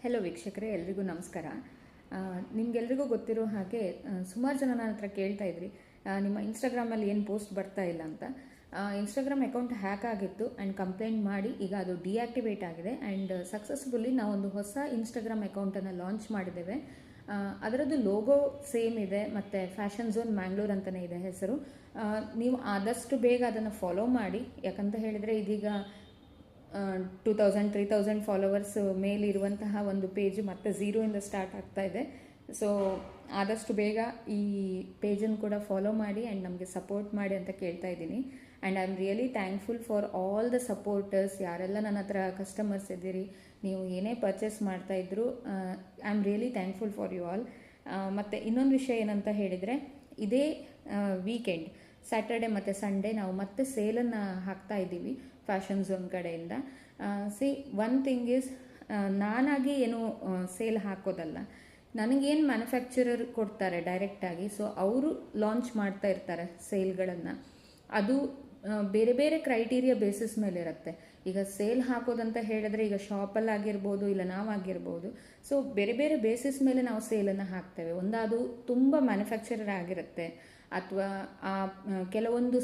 Hello ವೀಕ್ಷಕರೇ, ಎಲ್ರಿಗೂ ನಮಸ್ಕಾರ. ನಿಮಗೆಲ್ರಿಗೂ ಗೊತ್ತಿರೋ ಹಾಗೆ ಸುಮಾರು ಜನ ನನ್ನ ಹತ್ರ ಕೇಳ್ತಾ ಇದ್ರಿ, ನಿಮ್ಮ ಇನ್ಸ್ಟಾಗ್ರಾಮಲ್ಲಿ ಏನು ಪೋಸ್ಟ್ ಬರ್ತಾ ಇಲ್ಲ ಅಂತ. ಇನ್ಸ್ಟಾಗ್ರಾಮ್ ಅಕೌಂಟ್ ಹ್ಯಾಕ್ ಆಗಿತ್ತು ಆ್ಯಂಡ್ ಕಂಪ್ಲೇಂಟ್ ಮಾಡಿ ಈಗ ಅದು ಡಿಆಕ್ಟಿವೇಟ್ ಆಗಿದೆ ಆ್ಯಂಡ್ ಸಕ್ಸಸ್ಫುಲ್ಲಿ ನಾವೊಂದು ಹೊಸ ಇನ್ಸ್ಟಾಗ್ರಾಮ್ ಅಕೌಂಟನ್ನು ಲಾಂಚ್ ಮಾಡಿದ್ದೇವೆ. ಅದರದ್ದು ಲೋಗೋ ಸೇಮ್ ಇದೆ ಮತ್ತು ಫ್ಯಾಷನ್ ಝೋನ್ ಮ್ಯಾಂಗ್ಳೂರ್ ಅಂತಲೇ ಇದೆ ಹೆಸರು. ನೀವು ಆದಷ್ಟು ಬೇಗ ಅದನ್ನು ಫಾಲೋ ಮಾಡಿ, ಯಾಕಂತ ಹೇಳಿದರೆ ಇದೀಗ 2000-3000 ಫಾಲೋವರ್ಸ್ ಮೇಲಿರುವಂತಹ ಒಂದು ಪೇಜ್ ಮತ್ತೆ ಝೀರೋಯಿಂದ ಸ್ಟಾರ್ಟ್ ಆಗ್ತಾ ಇದೆ. ಸೊ ಆದಷ್ಟು ಬೇಗ ಈ ಪೇಜನ್ನು ಕೂಡ ಫಾಲೋ ಮಾಡಿ ಆ್ಯಂಡ್ ನಮಗೆ ಸಪೋರ್ಟ್ ಮಾಡಿ ಅಂತ ಕೇಳ್ತಾ ಇದ್ದೀನಿ. And I am really thankful for all the supporters, ಯಾರೆಲ್ಲ ನನ್ನ ಹತ್ರ ಕಸ್ಟಮರ್ಸ್ ಇದ್ದೀರಿ, ನೀವು ಏನೇ ಪರ್ಚೇಸ್ ಮಾಡ್ತಾ ಇದ್ರು, I am really thankful for you all. ಮತ್ತು ಇನ್ನೊಂದು ವಿಷಯ ಏನಂತ ಹೇಳಿದರೆ, ಇದೇ ವೀಕೆಂಡ್ ಸ್ಯಾಟರ್ಡೆ ಮತ್ತು ಸಂಡೇ ನಾವು ಮತ್ತೆ ಸೇಲನ್ನು ಹಾಕ್ತಾ ಇದ್ದೀವಿ ಫ್ಯಾಷನ್ ಝೋನ್ ಕಡೆಯಿಂದ. ಒನ್ ಥಿಂಗ್ ಈಸ್, ನಾನಾಗಿ ಏನು ಸೇಲ್ ಹಾಕೋದಲ್ಲ, ನನಗೇನು ಮ್ಯಾನುಫ್ಯಾಕ್ಚರರ್ ಕೊಡ್ತಾರೆ ಡೈರೆಕ್ಟಾಗಿ, ಸೊ ಅವರು ಲಾಂಚ್ ಮಾಡ್ತಾ ಇರ್ತಾರೆ ಸೇಲ್ಗಳನ್ನು. ಅದು ಬೇರೆ ಬೇರೆ ಕ್ರೈಟೀರಿಯಾ ಬೇಸಿಸ್ ಮೇಲೆ ಇರುತ್ತೆ. ಈಗ ಸೇಲ್ ಹಾಕೋದಂತ ಹೇಳಿದ್ರೆ, ಈಗ ಶಾಪಲ್ಲಾಗಿರ್ಬೋದು ಇಲ್ಲ ನಾವಾಗಿರ್ಬೋದು, ಸೊ ಬೇರೆ ಬೇರೆ ಬೇಸಿಸ್ ಮೇಲೆ ನಾವು ಸೇಲನ್ನು ಹಾಕ್ತೇವೆ. ಅದು ತುಂಬ ಮ್ಯಾನುಫ್ಯಾಕ್ಚರರ್ ಆಗಿರುತ್ತೆ, ಅಥವಾ ಕೆಲವೊಂದು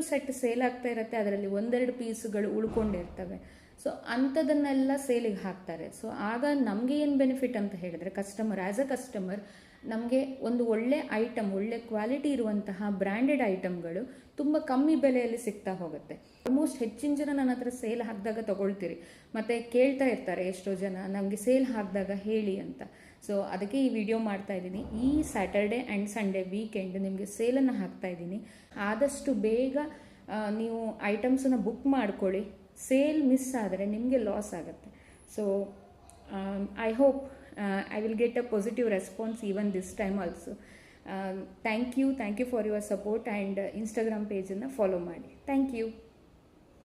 ಸೆಟ್ ಸೇಲ್ ಆಗ್ತಾ ಇರುತ್ತೆ, ಅದರಲ್ಲಿ ಒಂದೆರಡು ಪೀಸ್ಗಳು ಉಳ್ಕೊಂಡಿರ್ತವೆ. ಸೊ ಅಂಥದನ್ನೆಲ್ಲ ಸೇಲಿಗೆ ಹಾಕ್ತಾರೆ. ಸೊ ಆಗ ನಮಗೆ ಏನು ಬೆನಿಫಿಟ್ ಅಂತ ಹೇಳಿದ್ರೆ, ಆ್ಯಸ್ ಅ ಕಸ್ಟಮರ್ ನಮಗೆ ಒಂದು ಒಳ್ಳೆ ಐಟಮ್, ಒಳ್ಳೆ ಕ್ವಾಲಿಟಿ ಇರುವಂತಹ ಬ್ರ್ಯಾಂಡೆಡ್ ಐಟಮ್ಗಳು ತುಂಬ ಕಮ್ಮಿ ಬೆಲೆಯಲ್ಲಿ ಸಿಗ್ತಾ ಹೋಗುತ್ತೆ. ಆಲ್ಮೋಸ್ಟ್ ಹೆಚ್ಚಿನ ಜನ ನನ್ನ ಹತ್ರ ಸೇಲ್ ಹಾಕಿದಾಗ ತಗೊಳ್ತೀರಿ, ಮತ್ತು ಕೇಳ್ತಾ ಇರ್ತಾರೆ ಎಷ್ಟೋ ಜನ, ನಮಗೆ ಸೇಲ್ ಹಾಕಿದಾಗ ಹೇಳಿ ಅಂತ. ಸೊ ಅದಕ್ಕೆ ಈ ವಿಡಿಯೋ ಮಾಡ್ತಾ ಇದ್ದೀನಿ. ಈ ಸ್ಯಾಟರ್ಡೆ ಆ್ಯಂಡ್ ಸಂಡೇ ವೀಕೆಂಡ್ ನಿಮಗೆ ಸೇಲನ್ನು ಹಾಕ್ತಾ ಇದ್ದೀನಿ. ಆದಷ್ಟು ಬೇಗ ನೀವು ಐಟಮ್ಸನ್ನು ಬುಕ್ ಮಾಡ್ಕೊಳ್ಳಿ. ಸೇಲ್ ಮಿಸ್ ಆದರೆ ನಿಮಗೆ ಲಾಸ್ ಆಗುತ್ತೆ. So I hope I will get a positive response even this time also. Thank you for your support, and Instagram page follow ಮಾಡಿ. Thank you.